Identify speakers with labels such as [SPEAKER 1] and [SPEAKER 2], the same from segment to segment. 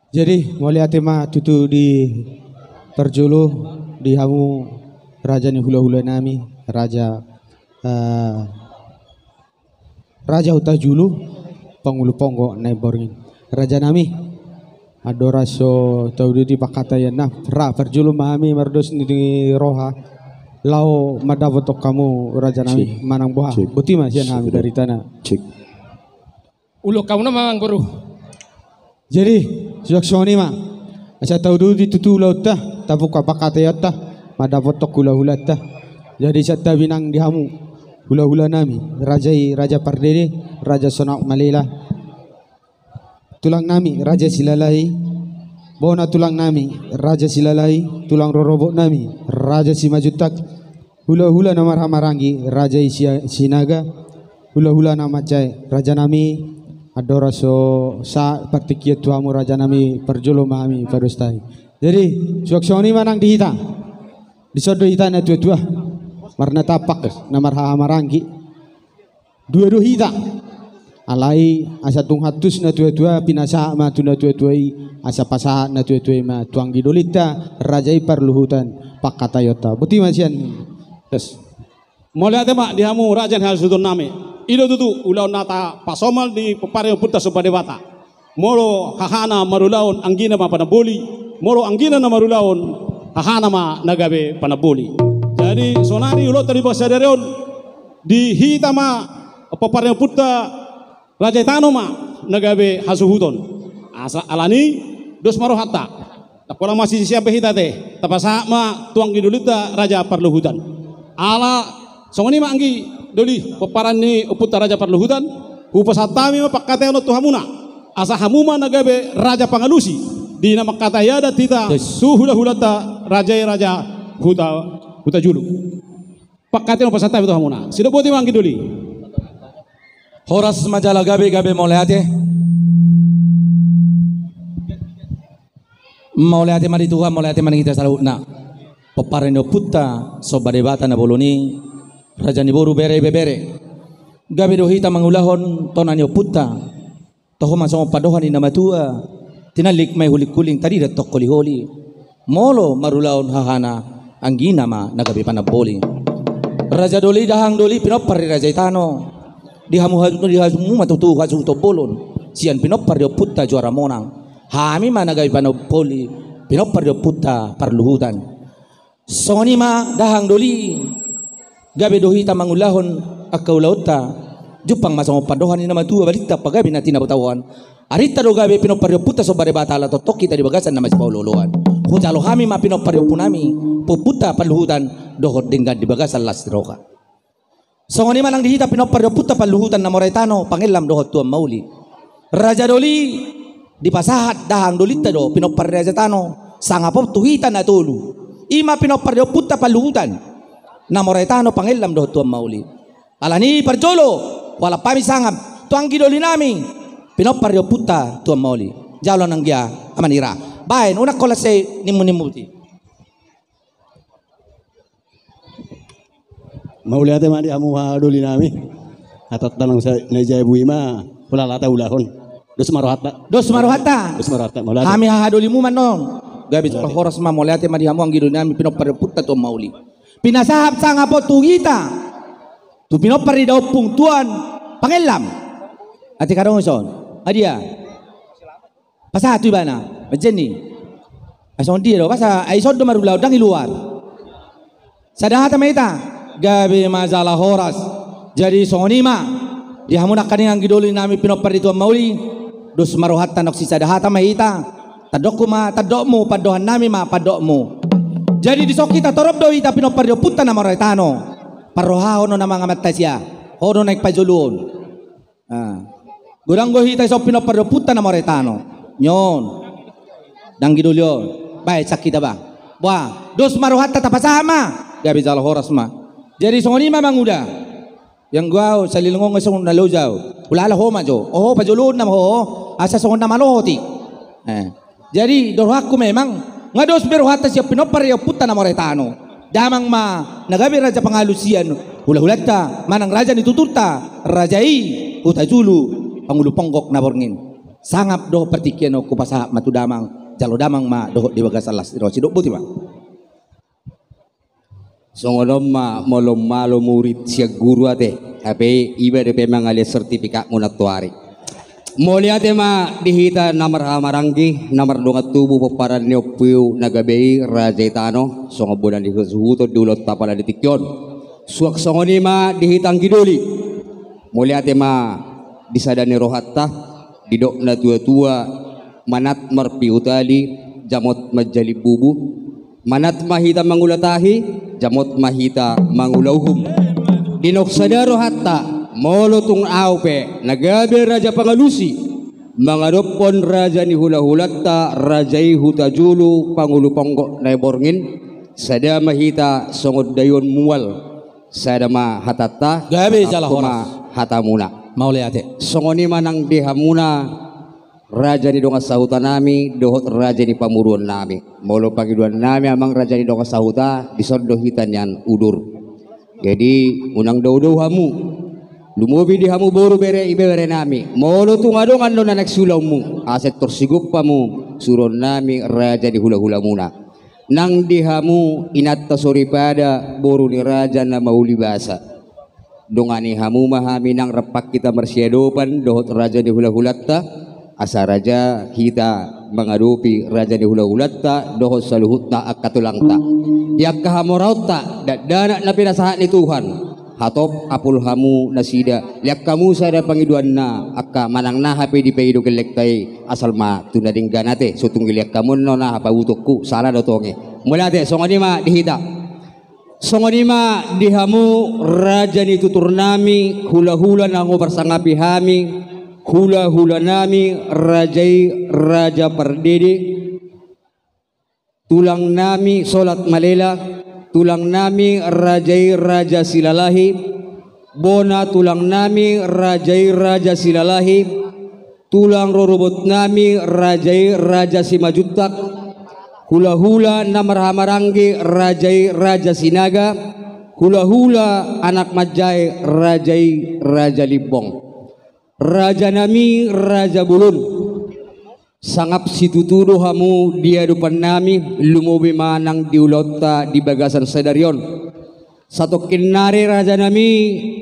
[SPEAKER 1] Jadi mulai tema tutu di perjulu di hamu raja ni hula-hula nami raja raja utajulu pangulu ponggo na borgin raja nami adoraso tau di pakata ya na ra perjulu mami mardos ni roha lau madavotok kamu raja nami manang boha buti mas yan kami dari tanah
[SPEAKER 2] ulo kamu na mamang guru.
[SPEAKER 1] Jadi sejak soni ma asa tahu dulu ditutu laut tah tabuk pakata ya tah madavotok hula-hula tah jadi sata binang dihamu hula-hula nami raja pardede raja sonak malila tulang nami raja silalai bona tulang nami raja silalai tulang rorobok nami raja simajutak hula-hula nama ramarangi raja sinaga hula-hula nama cai raja nami adoraso sa partikia tuamu raja nami perjolo mami padostai jadi suaksoni manang dihita disodo hita na tua-tua marna tapak na marha marangi dua hita alai asa tung hatus na tua-tua pinasa ma tuna tua-tuai asa pasaha na tua-tuai ma tuang gidolita rajai parluhutan pakatayota buti masian
[SPEAKER 3] yes mulai tema dihamu rajan hal sudun nami ilo tutu ulau nata pasomal di pepario puta sobadewata molo hahana marulaon anggina ma panaboli molo anggina na marulaon hahana ma nagabe panaboli jadi sonari ulo tadi basadarion di hitama pepario puta raja tano ma nagabe hasuhuton asa alani dos marohata takola masih siapa hita teh tapasa ma tuang gidulita raja parluhutan ala songoni ma anggi doli peparan ni uputa raja parluhutan upasatami ma pakata ono tuhamuna asa hamuma nagabe raja pangalusi di nama kata yada tita suhula hulata raja huta julu pakata ono pasatami tuhamuna sido boti ma anggi doli
[SPEAKER 4] horas majalah gabe moleate mari Tuhan moleate mari kita salutna peparan uputa sobadebata na boloni raja ni boru bere gabe dohita mangulahon tonani puta toho masong padohan ni namatua tinalik may hulik-kuling tadi datok koli-holi molo marulaon hahana anggina ma nagabe panaboli raja doli dahang doli pinopar raja itano dihamu matutu hasu tobolon sian pinopar dio puta juara monang hami ma nagabe panaboli pinopar dio puta parluhutan soni ma dahang doli gabe dohita mangulahon akaw lauta jupang masang padohan ni nama tua balita pagabi natin nabutawan arita do gabe pinoparyo puta so bare batala totok kita di bagasan na mas paululuan hujalo kami ma pinoparyo punami puputa paluhutan dohot dengan di bagasan las droga songoni manang dihita pinoparyo puta paluhutan na moretano pangelam dohot tuam mauli raja doli di pasahat dahang dolita do pinoparyo raja tano sangapop tuhita na tulu ima pinoparyo puta paluhutan na moretano pangelam do tuam mauli alani perjolo wala pami sangam tuang gidoli nami pinoparyo puta tuam mauli jalo nang dia amanira bain una kolase nimuti
[SPEAKER 3] mauli ate mandi amu doli nami atat tanang sa najay buima pula lata ulahon dos marohata mauli
[SPEAKER 4] kami hahadoli mu manon gabi horas ma mauli ate mandi amu ang gidoli nami pinoparyo puta tuam mauli pinasahap sang apo tugita tu pinopari daw pungtuan pangelam ati karong son adia pasah tu bana majeni ason dia do pasa ai son do marulaw dang iluar sadahata maita gabe mazalah horas jadi sonima di hamuna kaning gidoli nami pinopari tu mauli dos marohatan nok si sadahata maita tadokuma tadokmu padohan nami ma padokmu jadi di sok kita torob do ita pinoparyo puta na moretano paroha ono na mga matasya ono naik pajulun gurang go hita sok pinoparyo puta na moretano nyon dang gidulyo bay sakita ba wah dos maruhat tapasama gabi jal horas ma jadi songoni ma manguda yang gua salilungong ngasong nalojaw ulala ho majo oh pajulun na ho asa songon na malohoti jadi dorhaku memang ngados beruhata siya pinoparyo puta na moretano damang ma nagabi raja pangalusian hula-hulata manang raja nituturta rajai utajulu pangulo ponggok na borngin Sangap do pertikian ko pasa matu damang jalo damang ma do di bagas alas ro sidok buti ma.
[SPEAKER 5] Songonom ma molom malo murid siya guru ate ape iba de pemang alias sertifikat munatuari. Moliate ma dihita namar hamaranggi namar dongat tubuh peparan neopiu nagabei raja itano songo bodan di suhuto dulot tapala ditikyon suak songoni ma dihitang gidoli. Moliate ma disadani rohatta didok na tua-tua manat marpiutali jamot majali bubu manat mahita mangulatahi jamot mahita mangulauhum dinok sadaro hatta molo tung aupe nagabe raja pangalusi mangadopon raja ni hula-hulatta rajai hutajulu pangulu ponggo naiborngin sada mahita songod dayon mual sada ma hatata
[SPEAKER 4] Gabe jala
[SPEAKER 5] ma hatamuna
[SPEAKER 4] Maule ate.
[SPEAKER 5] songoni manang dehamuna raja ni donga sahuta nami dohot raja ni pamuruan nami molo pagiduan nami amang raja ni donga sahuta disondo hitan yan udur jadi unang daw hamu lumubi di hamu boru bere ibe bere nami molo tungadong ando nanak sulaw mu aset torsigup pamu suron nami raja di hula-hula muna nang di hamu inatta soripada boru ni raja na mauli basa dongani hamu mahami nang repak kita mersyadopan dohot raja di hula-hulatta asa raja kita mengadupi raja di hula-hulatta dohot saluhutna akatulangta yak kahamorauta dana na pinasahan ni Tuhan hatop apul hamu nasida yak kamu sada pangiduan na akka manang na hape di peido kelektai asal ma tunading ganate sutung yak kamu no na hapa utukku salah dotonge mulate songoni ma dihita songonima dihamu raja ni tutur nami hula-hula nango bersangapi hami hula-hula nami rajai raja perdede tulang nami solat malela tulang nami rajai raja silalahi bona tulang nami rajai raja silalahi tulang rorobot nami rajai raja simajutak hula-hula namar hamaranggi rajai raja sinaga hula-hula anak majai rajai raja libong raja nami raja bulun sangap situtudo hamu dia depan nami lumubi manang diulota di bagasan sedarion satu kinari raja nami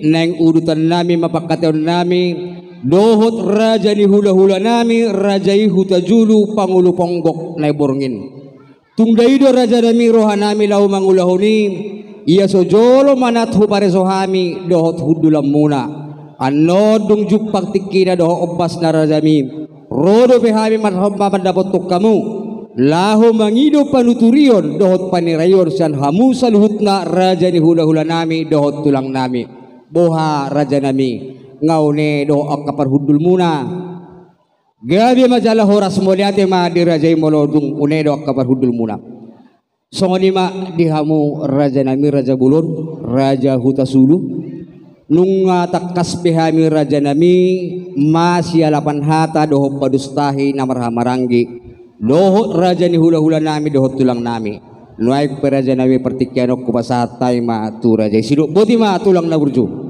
[SPEAKER 5] neng urutan nami mapakateon nami dohot raja ni hula-hula nami rajai hutajulu pangulu ponggok naiborngin tungdaido raja nami rohanami lau mangulahuni ia sojolo manat hupare sohami dohot hudulam muna anodung jupak tikina doho obbas na rajami rodo pehami marhamba mandapot kamu lahu mangido panuturion dohot panirayon sian hamu saluhutna raja ni hula-hula nami dohot tulang nami boha raja nami ngaune doho akapar hudul muna gabi majalah horas moliate ma dirajai molodung unedo kabar hudul muna songoni ma dihamu raja nami raja bulun raja hutasulu nunga takas behami raja nami masih alapan hata doho padustahi namar hamaranggi doho raja ni hula-hula nami doho tulang nami nuaik peraja nami pertikianok kupasatai ma tu raja siduk boti ma tulang na burju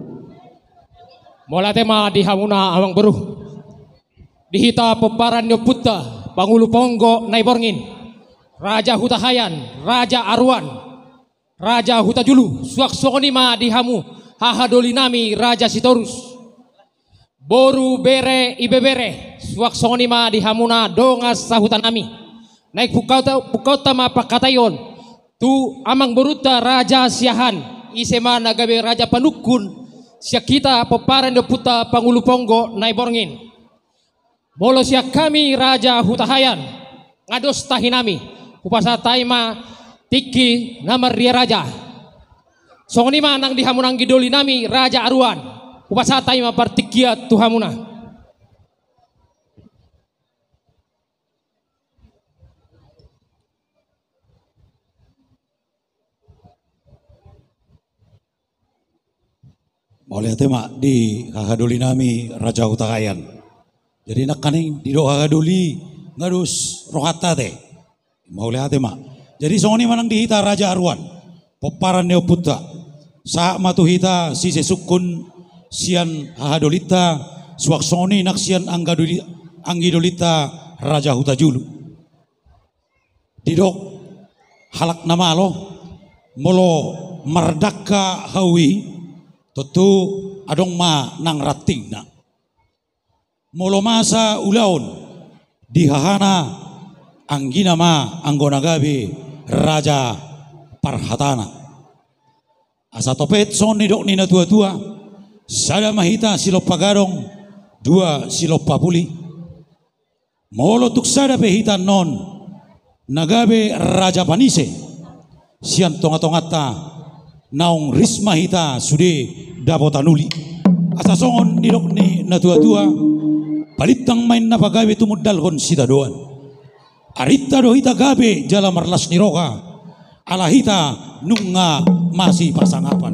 [SPEAKER 2] Molate ma dihamuna awang beruh dihita peparan nyoputta pangulu ponggo naiborngin raja hutahayan raja arwan raja hutajulu suak songoni ma dihamu hahadoli nami raja sitorus boru bere ibebere suak songoni ma dihamuna dongas sahutan nami naik pukauta ma pakatayon tu amang beruta raja siahan isema nagabe raja panukun siak kita peparan nyoputta pangulu ponggo naiborngin Bolo siak kami raja hutahayan ngados tahinami upasa taima tiki namar dia raja songoni manang dihamunang gidoli nami raja aruan upasa taima partikia tuhamuna
[SPEAKER 6] Boleh tema di kakaduli nami raja hutahayan jadi nak kaning di doa kaduli ngadus rohata teh mau lihat ma jadi songoni manang dihita raja arwan peparan neoputa sa matu hita si sesukun sian hahadolita suak songoni nak sian anggidolita Raja Hutajulu. Didok halak namalo molo mardaka hawi tentu adong ma nang rating na. Molo masa ulaon dihahana anggina ma anggona gabi Raja Parhatana. Asa topet son nidok ni na tua-tua sada mahita silop pagarong dua silop papuli. Molo tuk sada pehita non nagabe Raja Panise sian tonga-tongata naong risma hita sude dapotanuli. Asa songon nidok ni na tua-tua palitang main na pagabe tumudalhon sita doan. Arita dohita gabe jala marlas ni roka alahita nunga masih pasangapan.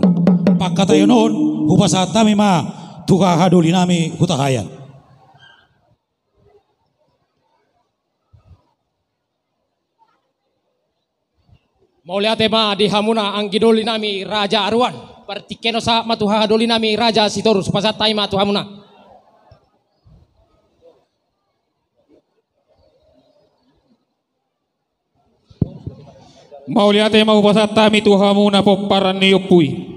[SPEAKER 6] Pakatayo noon hupasatami ma tukahaduli nami hutahayan.
[SPEAKER 2] Mauliate ma di hamuna ang gidoli nami Raja Arwan. Partikeno sa matuhaduli nami Raja Sitorus pasatay matuhamuna.
[SPEAKER 7] Mauliate maupasatami tuhamuna poparan ni upui.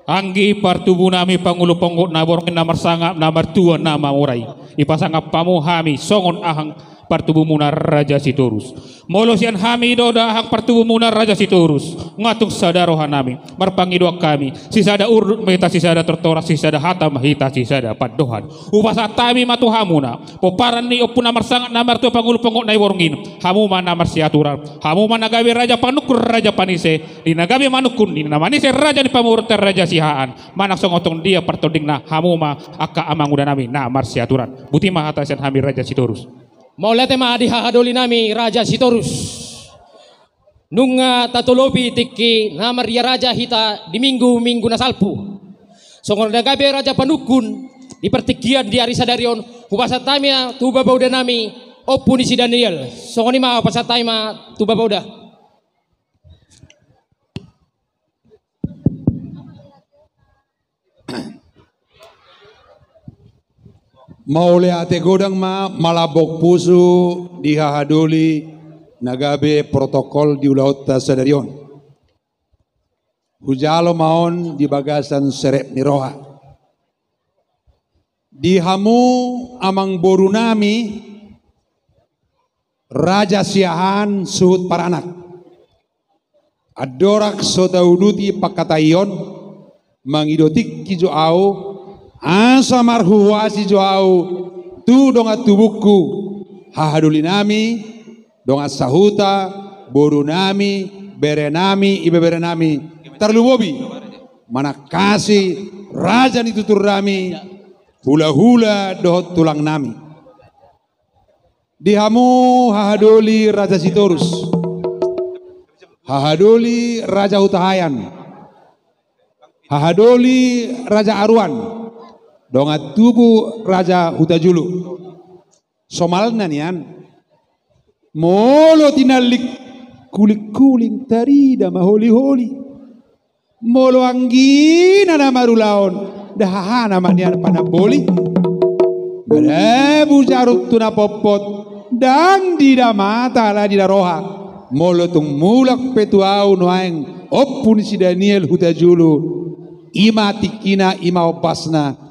[SPEAKER 7] Anggi partubu nami pangulo ponggot naborngin namar sangap namar tua nama urai. Ipasangap pamuhami songon ahang partubu muna Raja Sitorus. Molosian hami doda ahang partubu muna Raja Sitorus. Ngatuk sadarohan nami marpangidoak kami. Sisada urut mehita sisada tertora sisada hatam hita sisada padohan. Upasatami matuhamuna poparan ni upun namar sangat namar tua pangulo ponggot naborngin. Hamuma namar siaturan. Hamuma nagawi Raja Panukur Raja Panise. Di nagawi manukun di namanise Raja di pamurut Raja Sihaan. Manak songotong dia partoding na hamuma aka amang udah nami namar siaturan. Buti mahatasan hami Raja Sitorus. Maulate ma dihahadoli nami Raja Sitorus. Nunga tatulobi tiki namar ya Raja hita di minggu na salpu. Songon nagabe Raja Panukun di pertikian di Arisadarion hupasatamia tuba bauda nami opuni si Daniel. Songon ima pasatama tuba bauda.
[SPEAKER 8] Maule ate godang ma malabok pusu dihahaduli nagabe protokol di ulaut Sadarion. Hujalo maon di bagasan serep niroha. Dihamu amang boru nami Raja Siahan suhut paranak. Adorak sotauduti pakatayon mangidotik kijo au asa marhuwasi joau tu donga tubuku hahaduli nami donga sahuta boru nami bere nami ibe bere nami tarlubobi mana kasih raja nitutur nami hula-hula dohot tulang nami dihamu hahaduli Raja Sitorus hahaduli Raja Hutahayan hahaduli Raja Arwan donga tubuh Raja Hutajulu somalna nian molo tinalik kulik-kuling tarida maholi-holi molo anggina na marulaon dahana manian panaboli berebu jarut tuna popot dang dida mata la dida roha molo tung mulak petuau noaeng opun si Daniel Hutajulu ima tikina ima opasna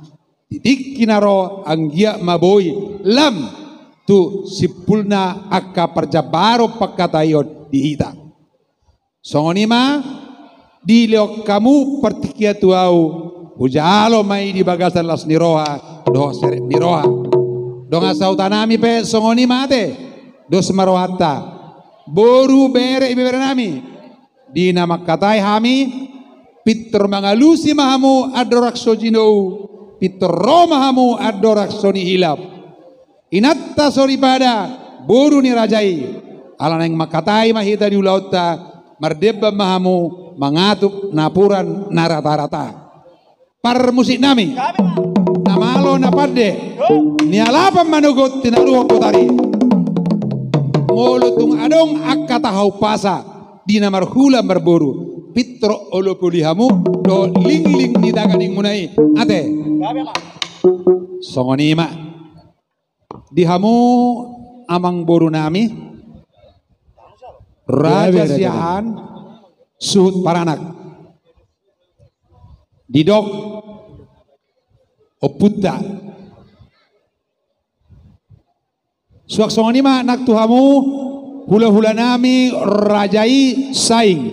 [SPEAKER 8] titik kinaro anggia maboy lam tu sipulna akka perjabaro pakatayon dihita songonima di leok kamu pertikia tuau hujalo mai di bagasan las niroha do seret niroha donga sautanami pe songonima te do semarohata boru bere ibe nami di nama katai hami pitr mangalusi mahamu adorak sojinou Pitor Romahamu adorak soni hilap. Inatta sori pada boru ni rajai. Alan yang makatai mahita di ulauta mardeba mahamu mangatup napuran narata-rata. Par musik nami. Namalo napade. Nialapan manugot tinaruho kotari. Molutung adong akatahau pasa di namar hula marboru. Pitro olopulihamu do ling-ling ni daganing munai ate songonima dihamu amang boru nami Raja Siahan Suhut Paranak Didok Oputta Suaksoni ma nak tuhamu hula-hula nami Rajai Saing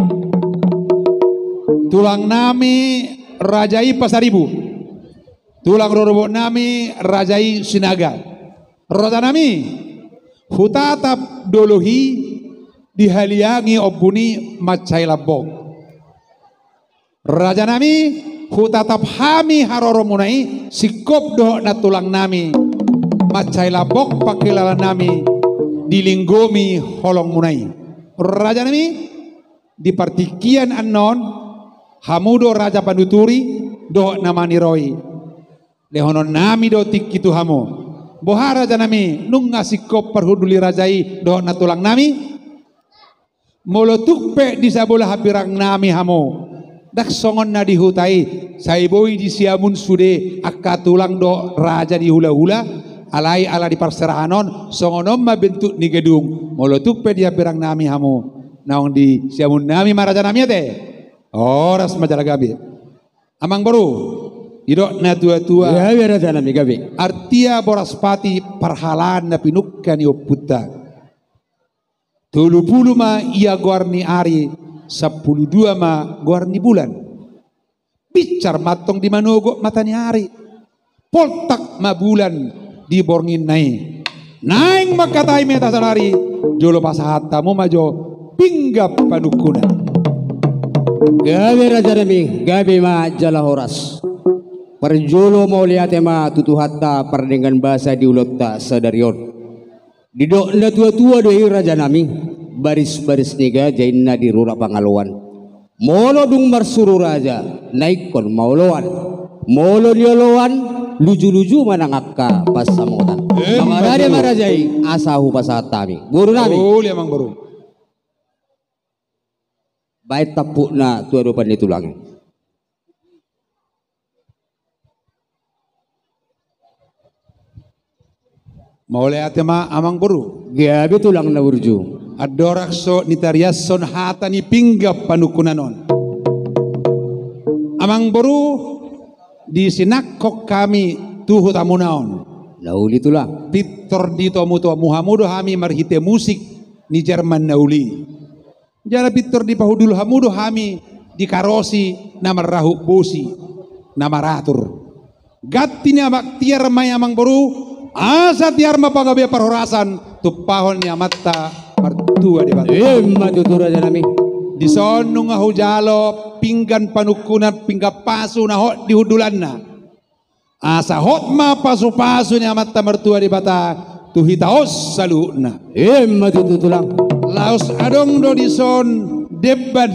[SPEAKER 8] tulang nami Rajai Pasaribu tulang rorobok nami Rajai Sinaga roda nami hutatap dolohi dihaliangi obuni macai labok raja nami hutatap hami haroromunai sikop doh na tulang nami macai labok pakilala nami dilinggomi holong munai raja nami di partikian anon hamudo raja panduturi doh namani roi lehonon nami do tikitu hamu boha raja nami nung ngasikop perhuduli rajai doh na tulang nami molotukpe di sabola hapirang nami hamu dak songon na dihutai saiboi di siamun sude akka tulang do raja di hula-hula alai ala di parserahanon songonom ma bentuk ni gedung molotukpe di hapirang nami hamu naong di siamun nami maraja nami ate oras majalagabi amang baru idok na tua-tua
[SPEAKER 5] Ya raja nami gabi.
[SPEAKER 8] artia boraspati parhalan na pinukkan ni oputta 30 ma ia guarni ari 12 ma guarni bulan bicar matong di manogo matani hari poltak ma bulan di borngin naing makatai meta sanari jolo pasahatamu majo pinggap panukuna
[SPEAKER 5] Gabi raja nami gabi ma jala horas. Perjolo mau lihat ma tutuhatta perdengan bahasa diulotta sadarion. Didok na tua-tua doi raja nami baris-baris niga jainna di rura pangaluan. Molo dung marsuru raja naikon mauluan. Molo nioloan luju-luju manangakka pas samotan. Mangarade marajai asahu pasatami. Buru nami.
[SPEAKER 8] Amang baru
[SPEAKER 5] Baik tapuk na tua depan itu lagi.
[SPEAKER 8] mau lihat ma amang baru
[SPEAKER 5] Gabi tulang na burju.
[SPEAKER 8] adorakso nitariason hata ni pinggap panukunanon amang baru di sinakok kami tuhut amunaon
[SPEAKER 5] Nauli tulang.
[SPEAKER 8] Pitor dito muto muhamudo hami marhite musik ni Jerman nauli jara pitor di pahudul hamudo hami di karosi nama rahu bosi nama ratur gatti ni amak tiar may amang baru asa tiar mapagabe parhorasan tupahon ni amatta martua di batu
[SPEAKER 5] Matutu raja nami.
[SPEAKER 8] di sono nga hujalo pinggan panukunan pingga pasu na hot di hudulan na asa hot ma pasu-pasu ni amatta mertua di bata tuhitaos saluna
[SPEAKER 5] Matutu tulang.
[SPEAKER 8] laos adong do di son deban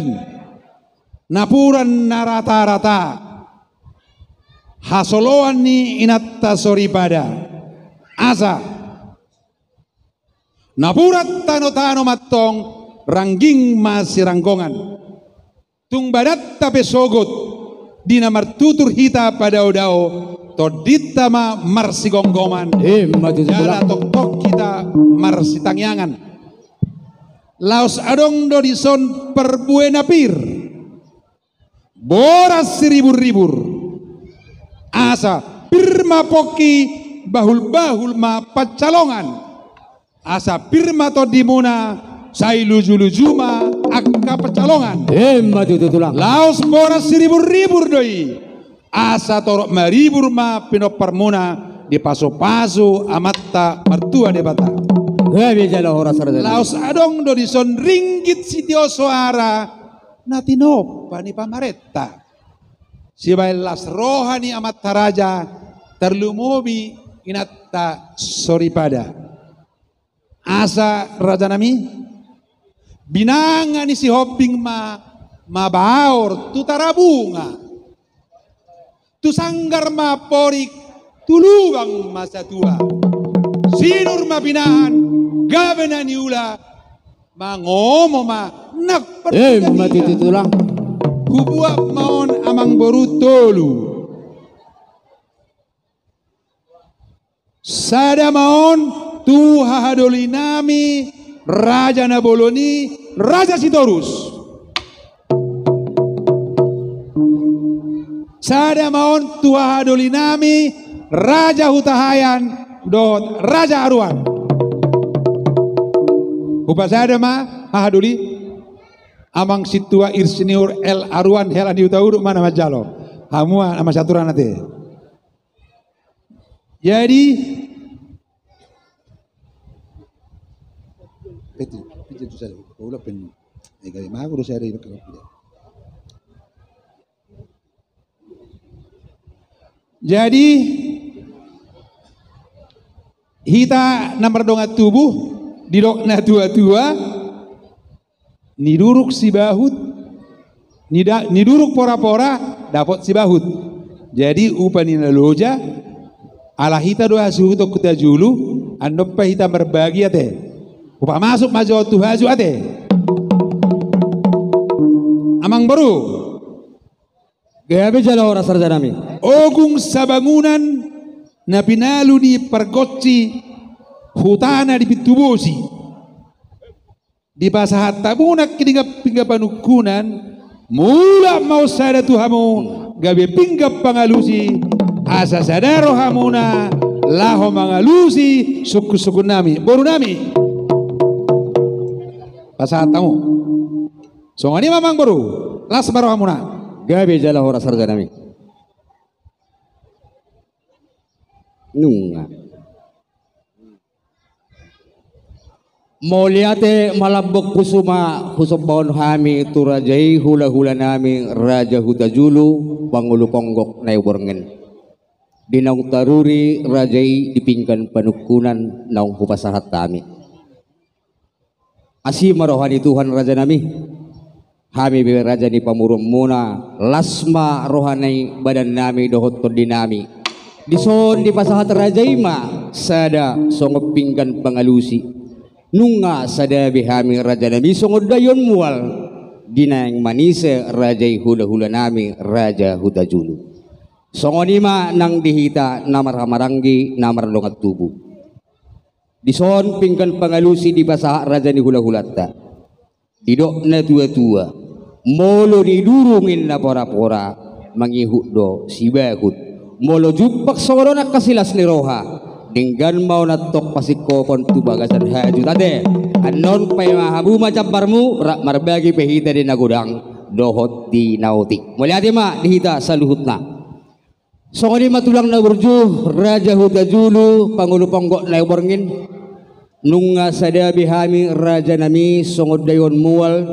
[SPEAKER 8] napuran na rata-rata hasoloan ni inatta soripada asa napurat tano-tano matong rangging masiranggongan tung badat tape sogot di namar tutur hita pada odao todita ma marsigonggoman
[SPEAKER 5] Matutu
[SPEAKER 8] jala
[SPEAKER 5] tulang.
[SPEAKER 8] tok kita marsitangyangan laos adong do di son perbuena pir boras ribur-ribur asa pirma poki bahul-bahul ma pacalongan asa pirma to dimuna sai luju-luju ma akka pacalongan
[SPEAKER 5] Matutu tulang.
[SPEAKER 8] laos boras ribur-ribur doi asa torok maribur ma pinoparmuna di paso-paso amatta martua de bata
[SPEAKER 5] Gabi jala horas raja nami.
[SPEAKER 8] laos adong do dison ringgit sitio soara natino pani pamaretta si las rohani amat taraja terlumobi inatta soripada asa raja nami binanga ni si hobbing mabaor tutarabunga tu sanggar ma porik tulugang masa tua sinur mabinahan gabena niula mangomo ma
[SPEAKER 5] Matutu tulang.
[SPEAKER 8] kubuak maon amang boru tolu Sada maon tu hahadoli nami Raja Naboloni Raja Sitorus. Sada maon tu hahadoli nami Raja Hutahayan dot Raja Arwan. Upasada ma hahadoli amang situa Irsinur El Arwan hela di utauru mana majalo. Hamua nama saturan nanti. Jadi hita nomor dongat tubuh di dokna tua-tua niduruk si bahut niduruk pora-pora dapat si bahut. Jadi upanina loja ala hita doa suhu to kita julu andoppa hita berbagi ate upa masuk maju tu haju ate amang baru
[SPEAKER 5] gabe jala ora sarjanami
[SPEAKER 8] ogung sabangunan na pinalu ni pergocci hutana di pitubosi di pasahat tabunak kiningap pingga panukunan mula mau sada tuhamu gabe pinggap pangalusi asa sadaro hamuna laho mangalusi suku-suku nami boru nami pasahat tamu songani mamang boru las baro hamuna
[SPEAKER 5] gabe jala ora sarjanami nunga Moliate malabok kusuma kusubon hami turajai hula-hula nami Raja Hutajulu Pangulo Ponggok Naiborngen Dinaung taruri rajai dipingkan panukunan naung hupasahat kami Asi marohani Tuhan Raja nami Hami bibi Raja ni pamurum muna lasma rohanai badan nami dohot dinami Dison di pasahat rajai ma sada songop pingkan pangalusi Nunga sadabi hami Raja nami songod dayon mual Dinaing manise rajai hula-hula nami Raja Hutajulu Songonima nang dihita namar hamaranggi namar dongat tubuh Dison pingkan pangalusi di basah Raja ni hula-hulatta Didok na tua-tua Molo didurungin na pora-pora Mangihuk do si bahut Molo jupak soro na kasilas ni roha Dinggan mau natok pasikopon tu bagasan haju tade anon pay mahabu macam barmu rak marbagi pehita di nagudang dohot di nautik mulyati ma dihita sa luhut na songoni matulang na burju Raja Hutajulu Pangulo Ponggok Naiborngin nunga sadabi hami Raja nami songod dayon mual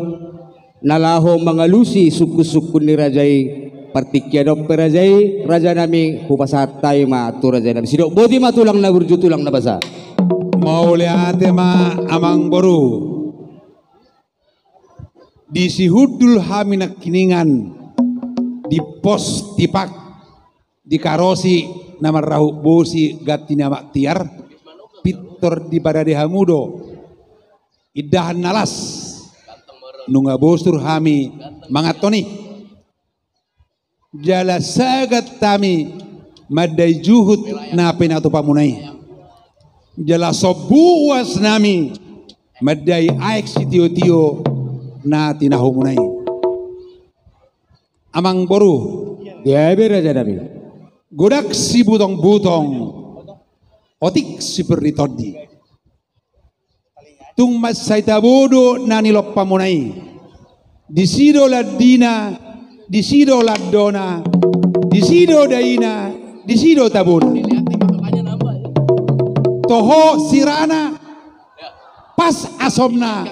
[SPEAKER 5] nalaho mangalusi suku-suku ni Rajai partikyadop perajai Raja nami hupasahatay ma tu Raja nami sidok bodi matulang na burju tulang na basa
[SPEAKER 8] mau lihat ma amang boru di sihudul haminak kiningan di pos tipak di karosi nama rahu bosi gati nama tiar pitor di pada hamudo idahan nalas nunga bosur hami mangatoni jala sagat tami madai juhud napin atau pamunai jala sobuwas nami madai aik si tio-tio na tinahumunai amang boru
[SPEAKER 5] gabe Raja nami
[SPEAKER 8] godak si butong-butong otik si peritodi tung mas saitabodo nanilop pamunai disido ladina disido ladona disido daina disido tabuna toho sirana pas asomna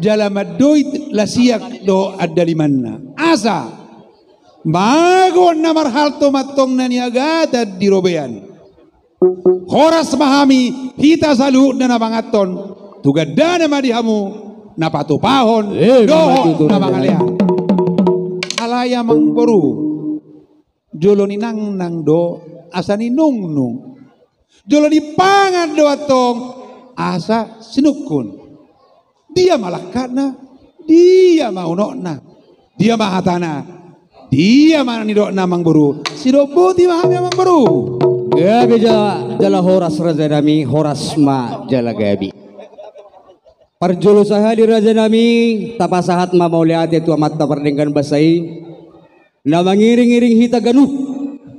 [SPEAKER 8] jalamadoit lasiak do adalimanna asa magon na marhalto matong naniagata di robean horas mahami hita saluhut na nabangaton tugada na madihamu napatupahon doho na mangalian alaya mang boru jolo ni nang do asa ni nung nung jolo ni pangan do atong asa sinukun dia malakana dia maunokna dia mahatana dia mana ni do namang boru si do boti mahami amang boru
[SPEAKER 5] gabe jala jala horas raja nami horas ma jala gabi. Parjolo sahadi raja nami tapasahat ma mauliate tu amat tapardenggan basai na mangiring-iring hita ganut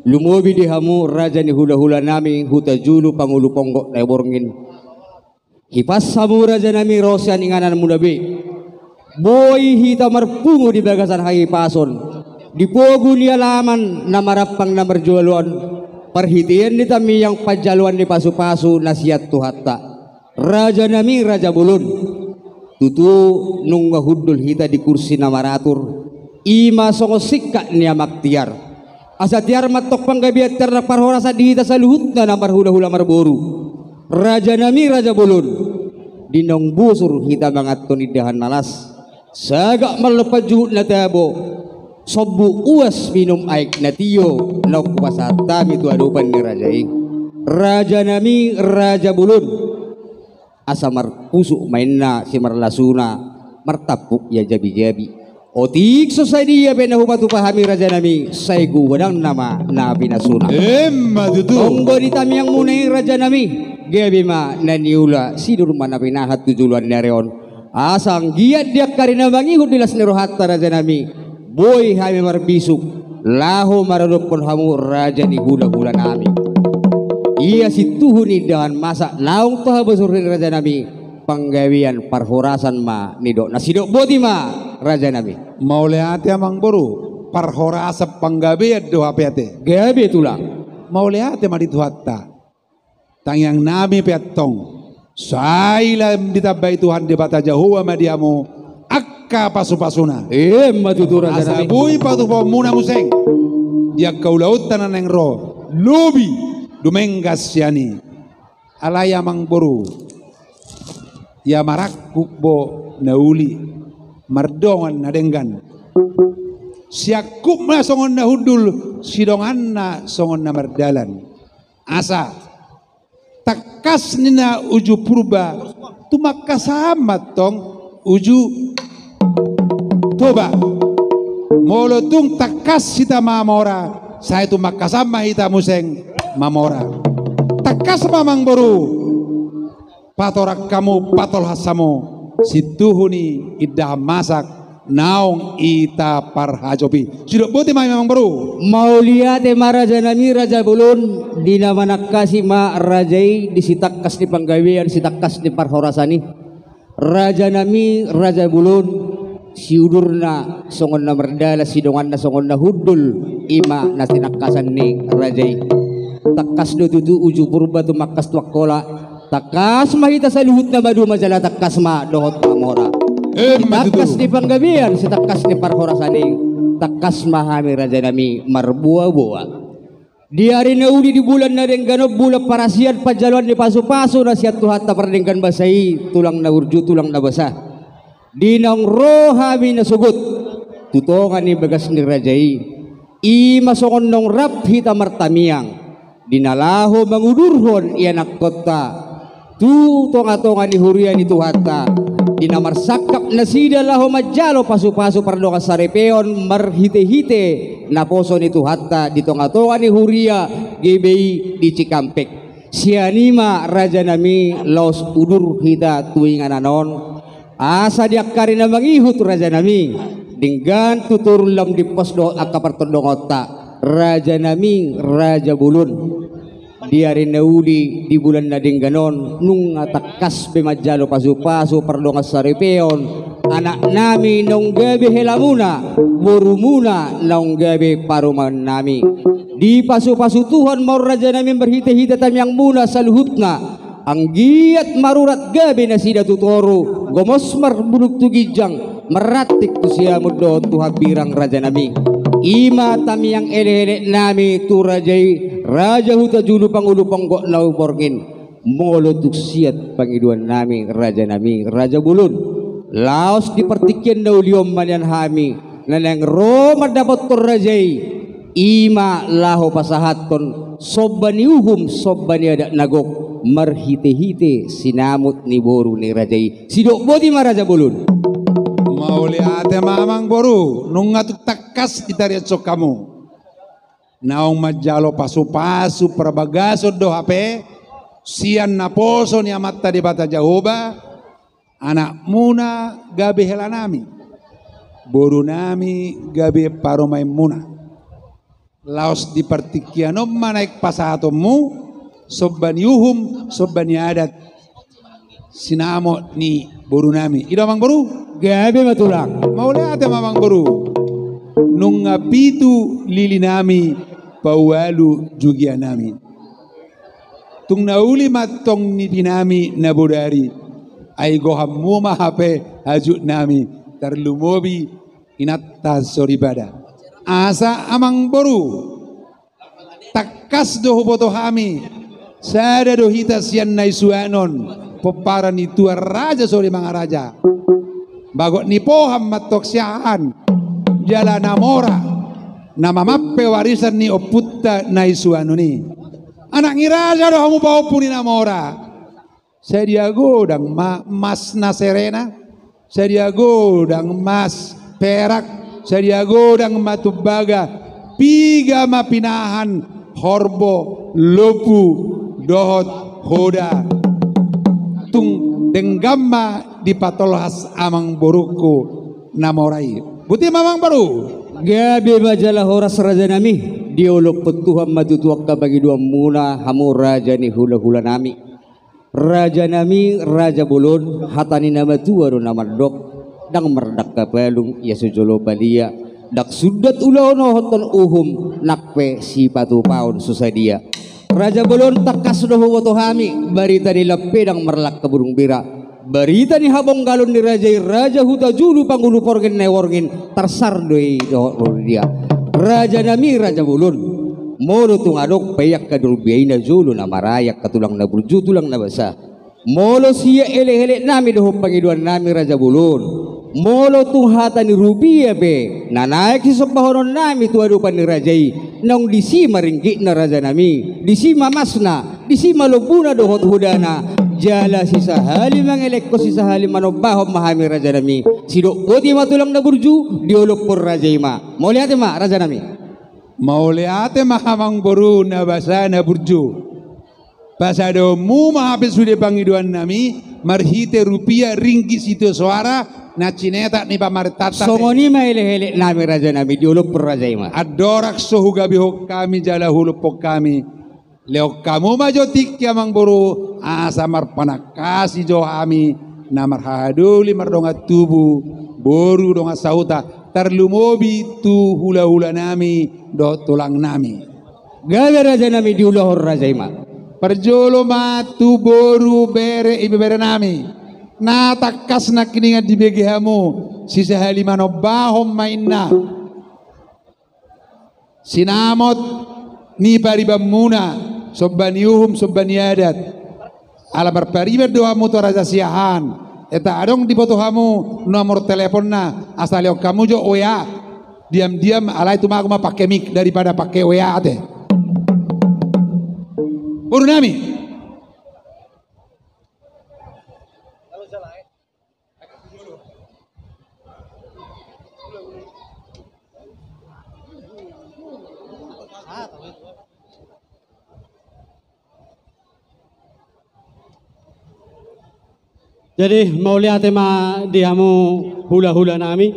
[SPEAKER 5] lumobi di hamu raja ni hula-hula nami huta julu pangulu ponggok na borngin hipas hamu raja nami rosyan inganan mudabi boy hita marpungu di bagasan hai pason dipogu ni alaman na marapang na marjualuan perhitian ni tami yang pajaluan ni pasu-pasu nasihat tuhatta raja nami raja bulun tutu nung ngahudul hita di kursi na maratur ima songo sikka niya maktiar asa tiar matok panggabiat ternak parhorasa di hita sa luhut na namar hula-hula marboru raja nami raja bulun dinong busur hita mangatton idahan malas sagak malapaju na tabo sobu uas minum aik na tiyo lauk pasata mitu adupan ni raja nami raja bulun asa marpusu mainna si marlasuna martapuk ya jabi-jabi otik society ya benahubatu pahami raja nami saigu wadang nama na pinasuna
[SPEAKER 8] Matutu
[SPEAKER 5] tonggo di tamiyang munay raja nami gabi ma naniula sidur mana pinahat tujuluan nareon asang giat dia karina mangihud dilas nirohatta raja nami boy hami marbisuk laho maradupon hamu raja ni hula-hula nami iya si tuhuni dengan masa naung toha basurin raja nami panggawian parhorasan ma nido nasidok boti ma raja nami
[SPEAKER 8] mauleate amang boru parhorasa panggabiat doa peate
[SPEAKER 5] gabi tulang
[SPEAKER 8] mauleate madituhatta tangyang nami peatong sailam ditabay Tuhan di bata Jahuwa madiamu akka pasu-pasuna
[SPEAKER 5] matutu raja nami
[SPEAKER 8] asabuy patupo muna museng dia kaulautan nang ro lubi Dumenggas yani alaya mang boru ya marakuk bo nauli mardongan nadenggan siakup na songon na hudul sidongan na songon na mardalan asa takas nina uju purba tumakasama tong uju toba molotung takas sita mamora saya tu makasama hita museng mamora takas mamang boru patorak kamu patol hasamu situhuni iddah masak naong ita parhajopi sudah buti mamang boru
[SPEAKER 5] mauliate maraja nami raja bulun dina manakasi ma rajai disitakas di panggawian sitakas di parhorasani raja nami raja bulun siudurna songon na merdala sidongan na songon na hudul ima na sinakasan ni rajai takas do tutu uju purba tu makas tuakola takas mahita sa luhut na madu majala takas ma dohot mamora takas di panggabian si takas ni parhorasaning takas mahami raja nami marbuah-buah di hari na uli di bulan na denggano bulan parasian pajaluan ni pasu-pasu na siat tuhatta pardenggan basai tulang na urju tulang na basah dinang rohami na sugut tutongan ni bagas ni rajai ima songon nong rap hita martamiang dinalaho mangudurhon ianak kota tu tonga-tonga ni hurian itu hatta dinamarsakap nasida laho majalo pasu-pasu pardoka sarepeon marhite-hite na poso ni tu hatta di tonga-tonga ni huria gebei di Cikampek sianima raja nami laos udur hita tuingan anon asa diakari na mangihut raja nami dinggan tutur lam di posdo akapartondongota raja nami raja bulun di hari nauli di bulan na dingganon nung atakas bemajalo pasu-pasu pardongas saripeon anak nami nung gabi helamuna burumuna nung gabi paruman nami di pasu-pasu Tuhan mau raja nami berhita-hita tamyang muna sa luhutna ang giat marurat gabi na sida tutoro gomos marbuluk tu gijang meratik tu siya mudo tu habirang raja nami ima tamiyang ele-ele nami tu rajai raja huta julu pangulu ponggok lau borgin molotuk siat pangiduan nami raja bulun laos dipertikian dauliom manian hami naneng roma dapat tur rajai ima laho pasahaton sobani uhum sobani ada nagok marhite-hite sinamut ni boru ni rajai sidok bodi ma raja bulun
[SPEAKER 8] mau lihat mamang boru nung ngatuk takas itariat sok kamu naong majalo pasu-pasu perbagaso do hape sian na poso ni amatta di bata Jahoba anak muna gabe helanami boru nami gabe paromay muna laos di partikiano manaik pasatomu sobban yuhum sobban adat sinamo ni boru nami ida mang boru
[SPEAKER 5] Gabi matulang.
[SPEAKER 8] maule ate mamang boru nung pitu lili nami pawalu jugia nami tung nauli matong ni pinami na bodari ay goham muma hape hajut nami terlumobi inatta soribada asa amang boru takas do huboto hami sada do hita sian nai suanon peparan itu raja sori mga raja bagot ni poham matok siaan jala namora nama mappe warisan ni oputta nai suano ni anak ngiraja do hamu bau puni namora saya godang mas na serena saya godang mas perak saya godang matubaga piga mapinahan horbo lopu dohot hoda tung denggamma di patolhas amang boruku namorai buti mamang baru
[SPEAKER 5] Gabi majalah horas raja nami diolok petuham matutuak ka bagi dua muna hamu raja ni hula-hula nami raja nami raja bulun hatani nama tua do nama dok dang merdak ka palung ya sujolo balia dak sudat ulono hoton uhum nakpe si patu paun susadia raja bulun takas do woto hami barita ni lepe dang merlak ka burung bira barita ni habong galon ni raja huta julu pangulu porgen neworgin tarsardoi do dia raja nami raja bulun molo tung adok payak ka durbiay na julu na marayak katulang na burju tulang na basa molo siya ele-ele nami do pangiduan nami raja bulun molo tung hata ni rubiya be nanayak si sopahonon nami tuadupan ni rajay nang disi maringki na raja nami disi mamasna disi malubuna do hot hudana jala si sahali mangelek ko si sahali manobahom mahami raja nami sidok koti matulang na burju diolok por raja ima mauliate ma raja nami
[SPEAKER 8] mauliate mahamang boru na basa na burju pasado mu mahapis sude pangiduan nami marhite rupiah ringki situ suara na cineta ni pamartata
[SPEAKER 5] songoni maile-hele nami raja nami diolok por raja ima
[SPEAKER 8] adorak sohuga bihok kami jala hulupok kami leo kamu majotik yamang boru asamar panakasi jo ami namar haduli mardonga tubu boru donga sauta terlumobi tu hula-hula nami do tulang nami
[SPEAKER 5] gawe raja nami diulohor raja ima
[SPEAKER 8] perjolo matu boru bere ibe bere nami na takas na kiningat di begehamu sisa halimano bahom mainna sinamot ni paribamuna sobbani uhum sobbani adat ala berpariber doa mutu raja siahan eta adong di foto kamu nomor teleponnya asal yang kamu jo WA diam-diam ala itu mah pakai mic daripada pakai WA teh Buru nami
[SPEAKER 9] jadi mau lihat tema diamu hula-hula nami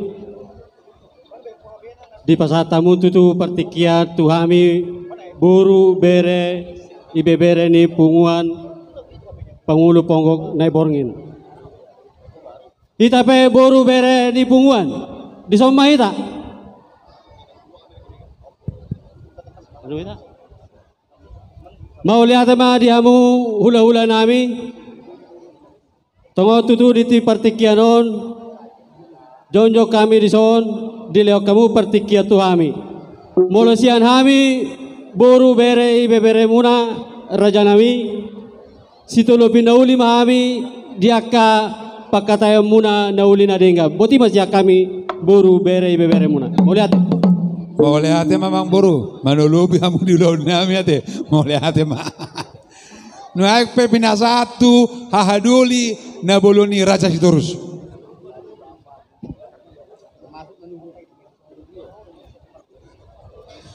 [SPEAKER 9] di pasatamu tutu pertikia tuhami buru bere ibe bere ni punguan pangulu ponggok nai borngin kita pe buru bere ni punguan di somma ita mau lihat tema diamu hula-hula nami tongo tutu di partikianon jonjo kami di son dileo kamu partikia tu hami molosian hami boru bere ibe bere muna raja nami situlo pinauli mahami diaka pakataya muna nauli na denga boti masya kami boru bere ibe bere muna
[SPEAKER 8] mau lihat mamang boru manolobi hamu di laut nami ate mau lihat mah Nuaik pe pina satu hahaduli na boloni raja sitorus.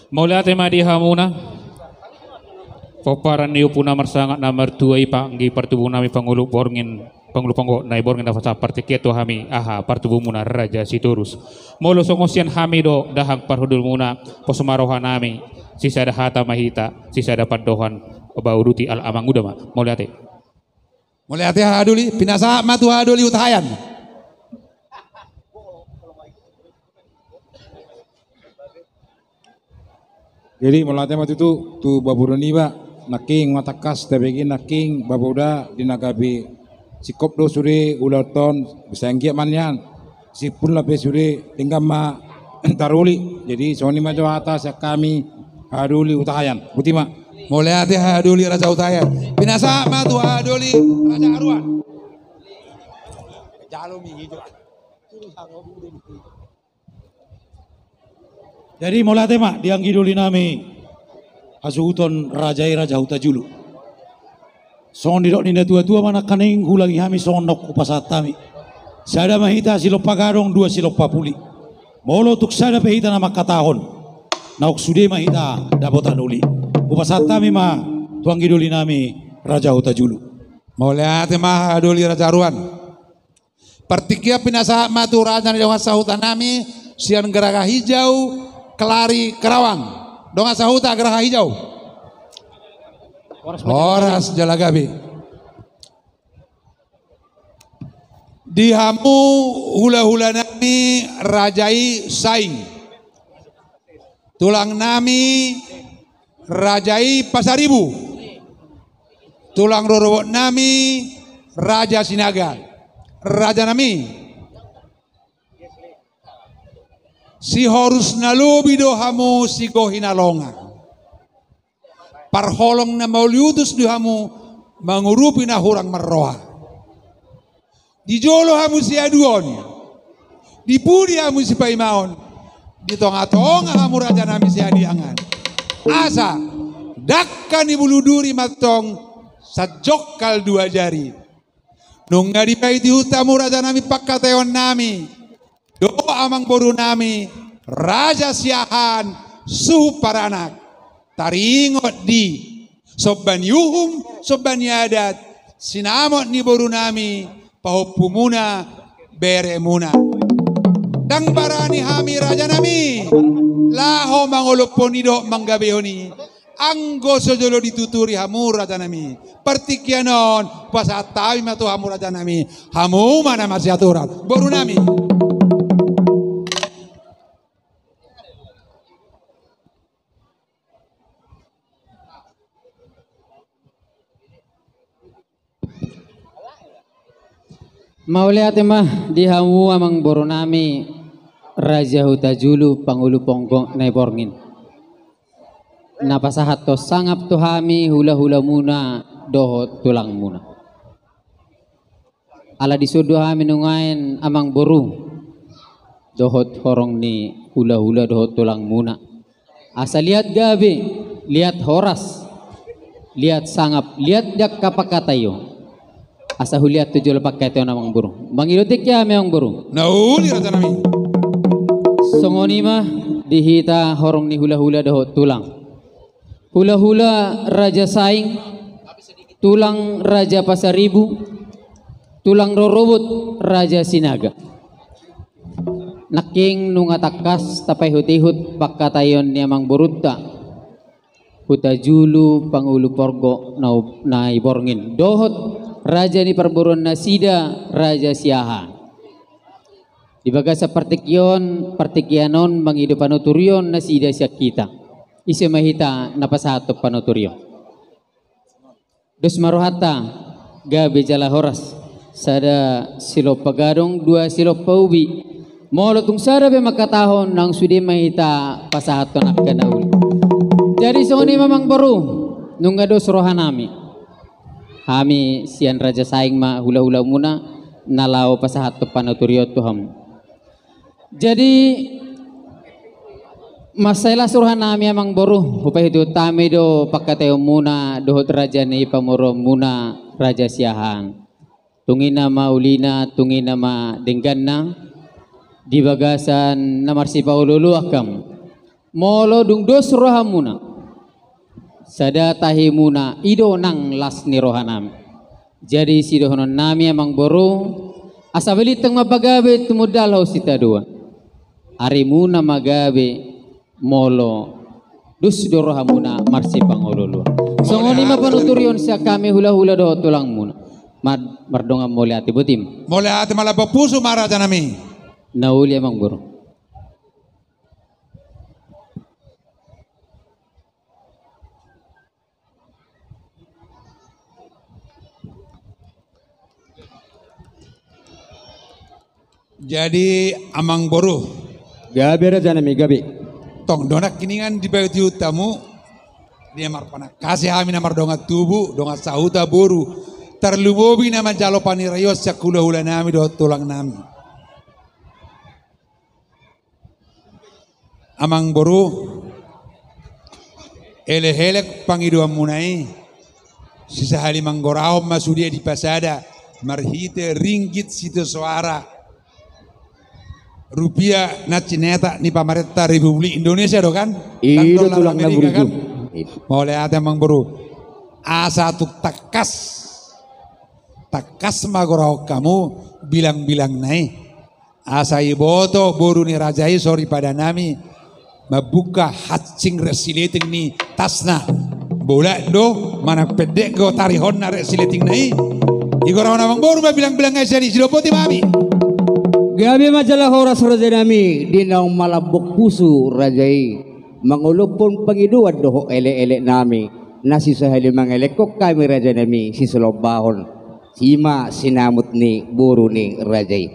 [SPEAKER 7] Maulate madihamuna Poparan niyo po namar sangat namar tuay panggi partubo nami pangulo borngin pangulo panggo na borngin dapat sa partiketo hami aha partubo muna raja siturus molo songosian hami do dahang parhudul muna posmarohan nami sisa hata mahita sisa padohan bauruti al amang udama maulate
[SPEAKER 8] haduli pinasa matu haduli utahayan. Jadi melatih mati itu tu baburani ba naking matakas tabegi naking babuda dinagabi sikop do suri ulaton bisa nggiat manyan sipun lape suri tinggal ma taruli jadi soni ma atas ya kami haduli utahayan butima mulai hati haduli raja utahayan binasa matu haduli raja arwan
[SPEAKER 6] Jadi mulai tema dianggi dulu nami asuhuton rajai raja huta julu. Son didok ninda tua-tua mana kaning hulangi hami sonok upasatami. Sada mahita silop pagarong 2 silop papuli. Molo tuk sada pehita nama katahon. Nauk sude mahita dapotan uli. Upasatami ma tuanggi dulu nami raja huta julu.
[SPEAKER 8] Mulai tema haduli raja arwan. Partikia pinasa matu raja di dewasa hutan nami sian geraga hijau kelari kerawang dong asahuta geraha hijau horas jalagabi dihamu hula-hula nami rajai saing tulang nami rajai pasaribu tulang rorobot nami raja sinaga raja nami si horus nalubi do hamu si gohinalonga parholong na mauliutus do hamu mangurupi na hurang marroha di jolo hamu si aduon di pudi hamu si paimaon di tonga-tonga hamu raja nami si adiangan asa dakkan ibu luduri matong sajokal 2 jari nungga di paiti hutamu raja nami pakkateon nami doa amang boru nami raja siahan suhu paranak taringot di soban yuhum soban yadat sinamot ni boru nami pahopumuna beremuna dang barani hami raja nami laho mangoloponido manggabehoni anggo sojolo dituturi hamu raja nami partikianon pasatawi matu hamu raja nami hamu mana masih aturan boru nami
[SPEAKER 5] Mauliate mah dihamu amang boronami raja huta julu pangulo ponggong na borngin. Napasahat to sangap to hami hula-hula muna dohot tulang muna. Ala disudo hami nungain amang boru dohot horong ni hula-hula dohot tulang muna. Asa lihat gabi, lihat horas, lihat sangap, lihat dak kapakatayo. Asa huliat 7 pakai teo namang burung. Mangilutik ya memang burung.
[SPEAKER 8] Nauli raja nami.
[SPEAKER 5] Songoni mah dihita horong ni hula-hula dohot tulang. Hula-hula raja saing, tulang raja pasaribu, tulang rorobot raja sinaga. Naking nungatakas tapay hutihut pakatayon ni amang burutta. Huta julu pangulo porgo na iborngin. Dohot raja ni perburuan nasida raja siaha. Di bagasa partikianon mangido panuturion nasida siya kita. Isi mahita napasato panuturion. Dos maruhata gabe jala horas. Sada silop pagadong 2 silop paubi. Molo tung sada be makatahon nang sudi mahita pasahato nakanaul. Jadi soni mamang baru nungga dos rohanami. Hami sian raja saing ma hula-hula muna nalau pasahat to panuturyo tuham. Jadi masalah suruhan nami amang boru upay itu tami do pakateo muna dohot raja ni pamuro muna raja siahan. Tungina maulina tungina ma dengganna di bagasan namarsi paululu akam. molo dung dos rohamuna sada tahimuna ido nang lasni rohanam jadi sidohonon nami emang boru asabeli teng mabagabe tumudalaw sita dua arimuna magabe molo dus do rohamuna marsi pangololo songoni mapanuturion sa kami hula-hula do tulang muna mardongam mole ati butim
[SPEAKER 8] Mole ate malaba puso maraja nami.
[SPEAKER 5] nauli emang boru.
[SPEAKER 8] Jadi amang boru.
[SPEAKER 5] Gabi raja nami gabi.
[SPEAKER 8] Tong donak kiningan di bawah utamu dia marpana kasih kami namar dongat tubuh dongat sauta boru terlubobi nama jalopani rayos sakula hula nami do tulang nami amang boru ele-helek pangiduan munai sisa hali manggorao masudia di pasada marhite ringgit situ suara rupiah na cineta ni pamarenta Republik Indonesia do kan?
[SPEAKER 5] Itu tulang na burju.
[SPEAKER 8] Kan? Mau lihat emang buru asa tuh takas magorau kamu bilang-bilang naik asa iboto boru ni rajai sorry pada nami mabuka hatching resileting ni tasna bola do mana pedek go tarihon na resileting nai igorau namang boru bilang-bilang ngai seri sidopoti mami.
[SPEAKER 5] Gabi majalah horas raja nami dinaw malabok puso rajai mangulupon pangiduad doho ele-ele nami nasi sahali mangelekok kami raja nami si selobahon sima sinamut ni buru ni rajai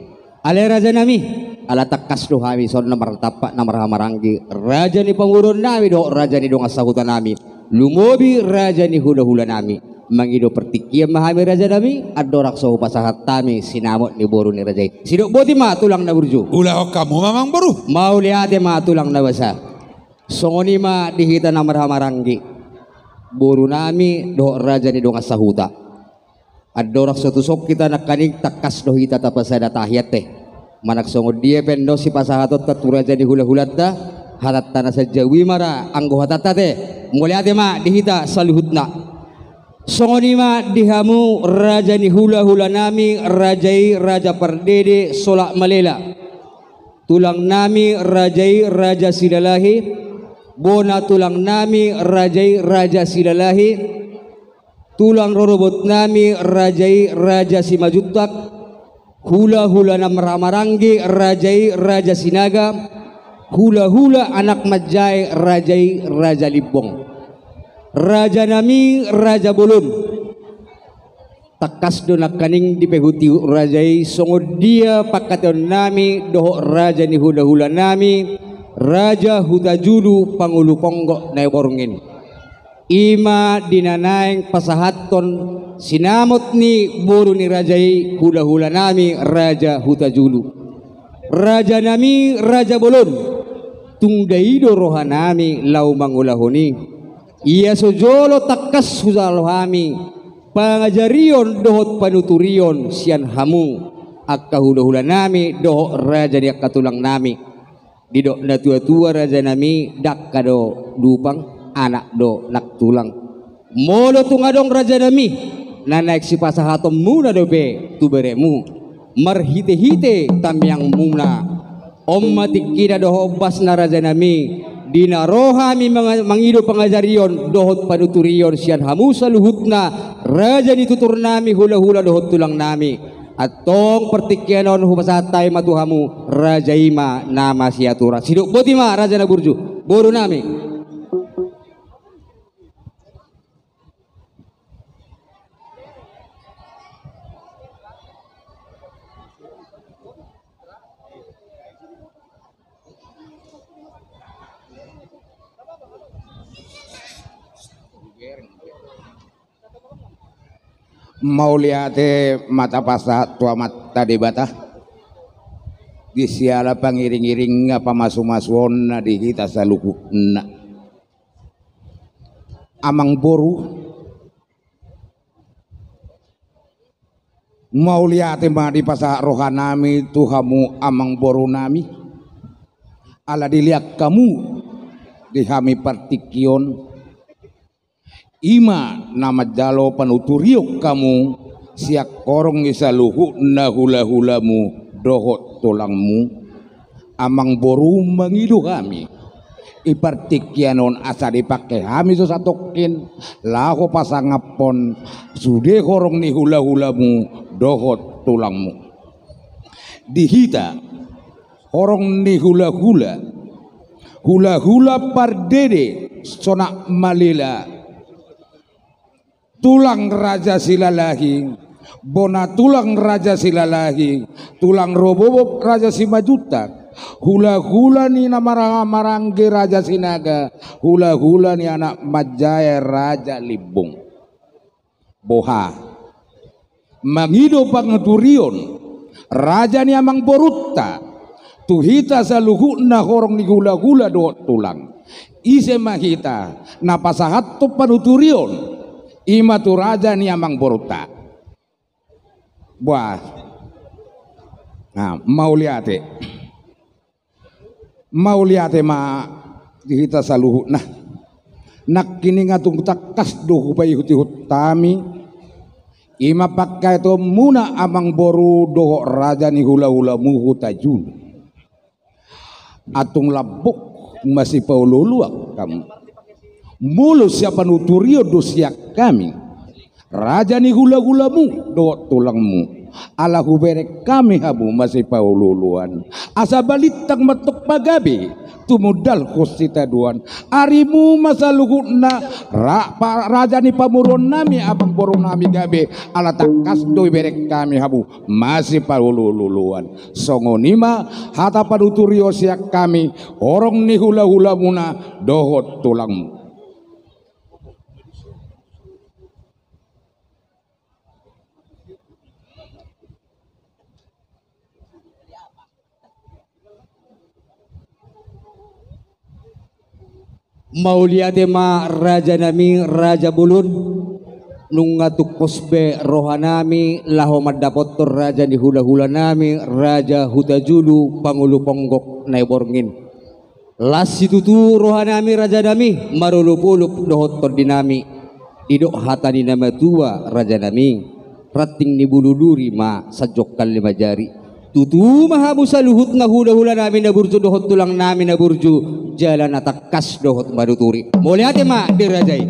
[SPEAKER 5] ale raja nami ala takas do kami son namar tapak namar hamaranggi raja ni pangurun nami do raja ni dong asahutan nami lumobi raja ni hula-hula nami mangido pertikian mahami raja nami adorak sohu pasahat tami sinamot ni boru ni rajai sidok boti ma tulang na burju
[SPEAKER 8] ulah kamu mamang boru
[SPEAKER 5] mau lihat ma tulang na basa songoni ma dihita namar hamaranggi boru nami do raja ni dong asahuta adorak sotusok kita nakaning takas do hita tapasada tahiyat teh manak songod dia pendo si pasahatot tatu raja ni hula-hulat ta hatat tanah sajawi mara anggo hatat teh mau lihat ma dihita saluhutna songonima dihamu raja ni hula-hula nami rajai raja pardede solak malela tulang nami rajai raja silalahi bona tulang nami rajai raja silalahi tulang rorobot nami rajai raja simajutak hula-hula namramarangi rajai raja sinaga hula-hula anak majai rajai raja libong raja nami raja bolon takas do nakaning dipehuti rajai songod dia pakaton nami doho raja ni hula-hula nami raja hutajulu pangulu ponggo na borngin ima dinanaing pasahaton sinamot ni boru ni rajai hula-hula nami raja hutajulu raja nami raja bolon tungdaido rohanami lau mangulahoni ia sojolo takas huzalohami pangajarion dohot panuturion sian hamu akka hula-hula nami dohot raja ni akka tulang nami didok na tua-tua raja nami dakka do dupang anak do nak tulang molo tungadong raja nami nanaik si pasahatom muna dobe tuberemu marhite-hite tamyang muna ommatik kina doho bas na raja nami dina rohami mangido pangajarion dohot panuturion sian hamusa luhutna raja ni tutur nami hula-hula dohot tulang nami atong pertikyanon hupasatay matuhamu raja ima nama siatura sidok botima raja na burju boru nami
[SPEAKER 10] mau lihat mata pasa tua mata di bata di siala pangiring-iring apa masu-masuon na di kita saluku na amang boru mau lihat ma di pasa rohanami tuhamu amang boru nami ala dilihat kamu dihami partikion ima nama jalo panuturiok kamu siak korong isa luhu na hula-hulamu dohot tulangmu amang boru mangido kami ipartikianon asa dipakai kami sosatokin laho pasangapon sude korong ni hula-hulamu dohot tulangmu dihita korong ni hula-hula hula-hula pardede sonak malila tulang raja silalahi bona tulang raja silalahi tulang robobo raja simajuta hula-hula ni namarangge raja sinaga hula-hula ni anak majaya raja libung boha mangido pangeturion raja ni amang borutta tuhita saluhu na horong ni hula-hula do tulang ise mahita napasahat to panuturion ima tu raja ni amang borutta buah nah mau liate ma dihita saluhu nah nak kini ngatung takas do hubai huti hutami ima pakai to muna amang boru do raja ni hula-hula muhu tajun atung labuk masih paululuak kamu mulu siapa nuturio do siak kami raja ni hula-hulamu do tulangmu ala huberek kami habu masih paululuan asa balitang matuk pagabe tumudal khusita duan arimu masaluhuna raja ni pamuron nami abang boron nami gabe ala takas do berek kami habu masih paululuan songonima hata paduturio siak kami orong ni hula-hulamuna dohot tulangmu
[SPEAKER 5] Mauliade ma raja nami raja bulun nunga tukosbe rohanami laho madapotor raja ni hula-hula nami raja hutajulu pangulu ponggok naiborngin las situtu rohanami raja nami marulupulup dohotor dinami idok hatani nama tua raja nami rating ni buluduri ma sajokkan lima jari tutu mahabu saluhut na hula-hula nami na burju dohot tulang nami na burju jalan atakas dohot maduturi boleh hati ma dirajai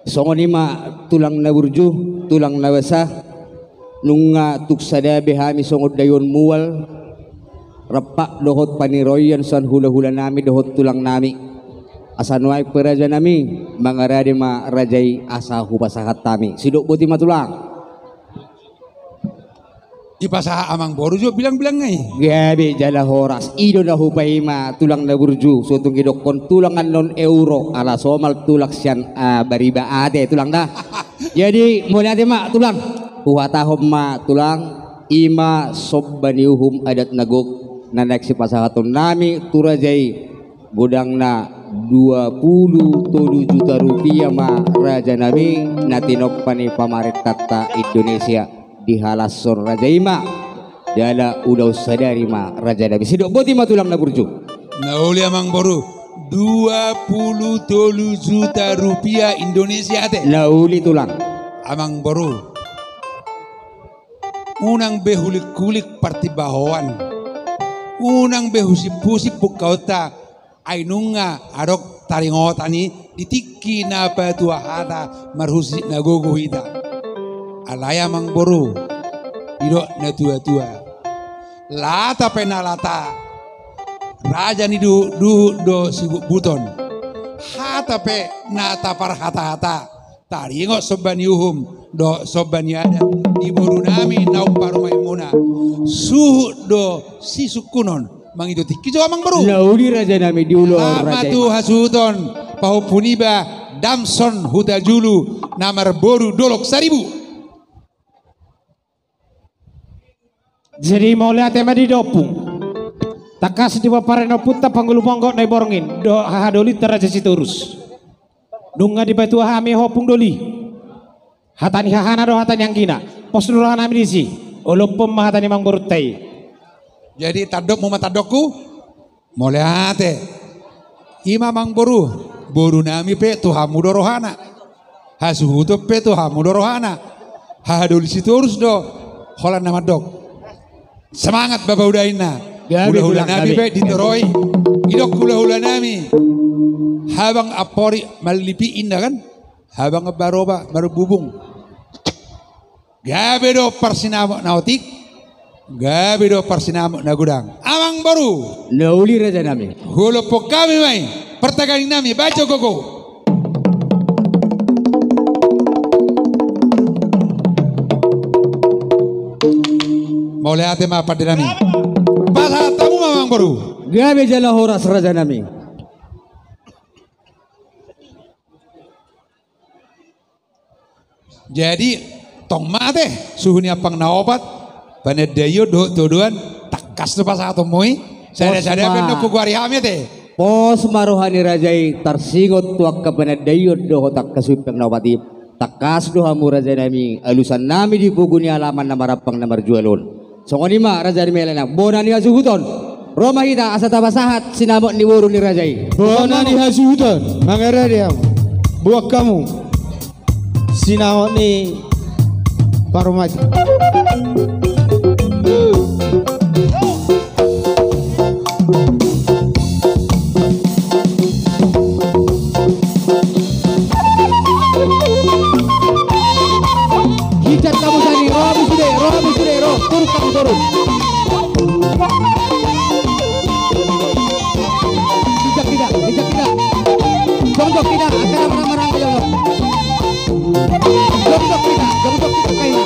[SPEAKER 5] songoni ma tulang na burju tulang na wasa nunga tuksada behami songod dayon mual repak dohot paniroyan san hula-hula nami dohot tulang nami asanwai peraja nami mangarade ma rajai asahu pasahat tami sidok boti ma tulang
[SPEAKER 6] Ipasa amang boru jo bilang-bilang ngai.
[SPEAKER 5] Gabi jala horas ido na hupai ma tulang na burju so tung idok kon tulangan non euro ala somal tulak sian bariba ade tulang dah. Jadi mulai ade ma tulang huhatahom ma tulang ima sobbaniuhum adat nagok nanak si pasahaton nami turajai budang na 27 juta rupiah ma raja nami natinok pani pamaret tata Indonesia di halasor raja ima dala udah sadari ma raja nabi sidok boti ma tulang na burju
[SPEAKER 6] nauli amang boru 27 juta rupiah Indonesia ate
[SPEAKER 5] nauli tulang
[SPEAKER 6] amang boru unang behulik-kulik partibahoan unang behusip-husip bukauta ainunga arok taringotani ditiki na patuahata marhusi na gogohita alaya mang boru idok na tua-tua lata penalata raja ni do sibuk buton hata pe na tapar hata taringo sobaniuhum do sobaniada di boru nami nau parumai muna suhu do sisukunon mangido tiki jo mang boru
[SPEAKER 5] naudi raja nami diulo raja
[SPEAKER 6] tu hasuton pahupuniba damson hutajulu namar boru dolok 1000.
[SPEAKER 2] Jadi mau lihat tema di dopung takas di papareno putta panggulu ponggok nai borongin do hahadoli teraja siturus dunga di batu hami hopung doli hatani hahana do hatani yang kina pos nurahan nami disi olopom hatani mang borutai
[SPEAKER 6] jadi tadok mau matadokku
[SPEAKER 8] Moleate. Ima mang boru nami pe Tuhamu dorohana. Hasuhuto pe Tuhamu dorohana. Hahadul siturus do. Holan nama dok. Semangat Bapak Udaina. Hula-hula nami pe ditoroi. Idok hula-hula nami. Habang apori malipi indah kan. Habang baroba marububung. Gabe do persinamo nautik. Gabe do persinamo nagudang. Amang baru.
[SPEAKER 5] Nauli raja nami.
[SPEAKER 8] Hulu pokami mai. Pertaganing nami baca koko. Mau lihat ma pada nami. Bahasa tamu mamang baru.
[SPEAKER 5] Gabe jala horas raja nami.
[SPEAKER 8] Jadi tong mate suhunya pang naobat panedayo do tuduan takas tu pas atau moi saya pernah kuguari hamil teh.
[SPEAKER 5] Pos marohani rajai tarsingot tuak kapanadayo do hotak kasupeng naobati takas do hamu raja nami alusan nami di puguni alaman namarapang namarjualon. Songoni ma raja ni melena bonani hasuhuton. Roma kita asa tabasahat sinamot ni wuru ni rajai.
[SPEAKER 1] Bonani hasuhuton. Mangera dia. Buat kamu. Sinawat ni Parumati.
[SPEAKER 5] Hicat kamu sani, roh turun kamu turun. Hijak tidak. Jongkok tidak, akan marah-marah ke jongkok. Jongkok kita kaya.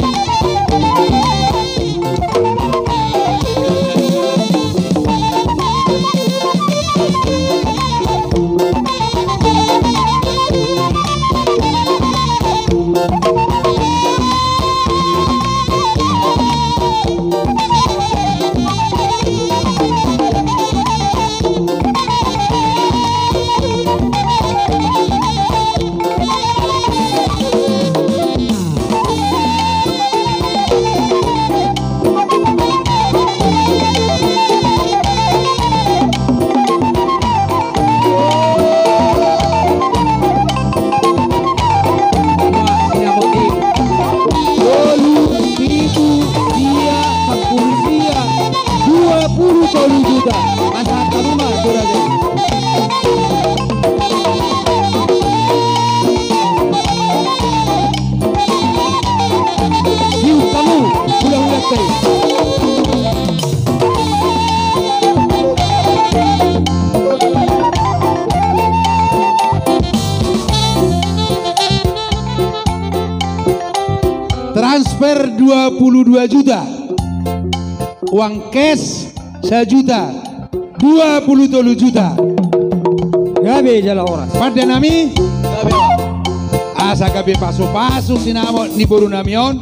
[SPEAKER 8] Transfer 22 juta. Uang cash 1 juta. 23 juta.
[SPEAKER 5] Gabe jala horas.
[SPEAKER 8] Pada nami asa gabe pasu-pasu sinamo ni boru namion.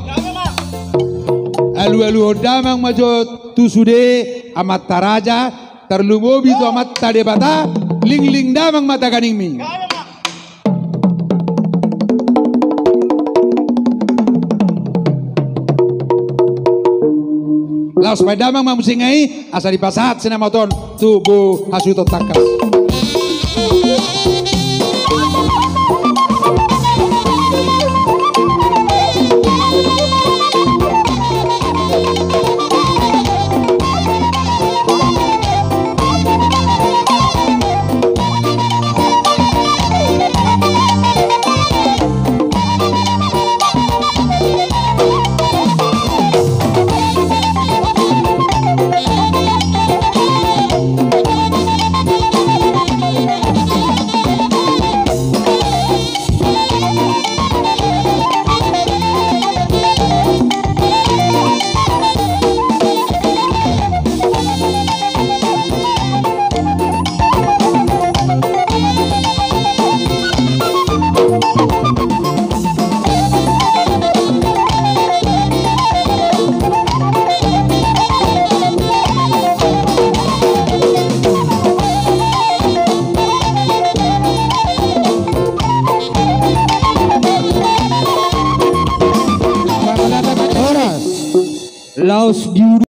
[SPEAKER 8] Alu-alu hodamang majo tusude amat taraja terlumo bitu amat tadebata ling-ling damang mata kaning mi. Laos pada damang mamusingai asa dipasat sinamoton tubuh hasutot takas.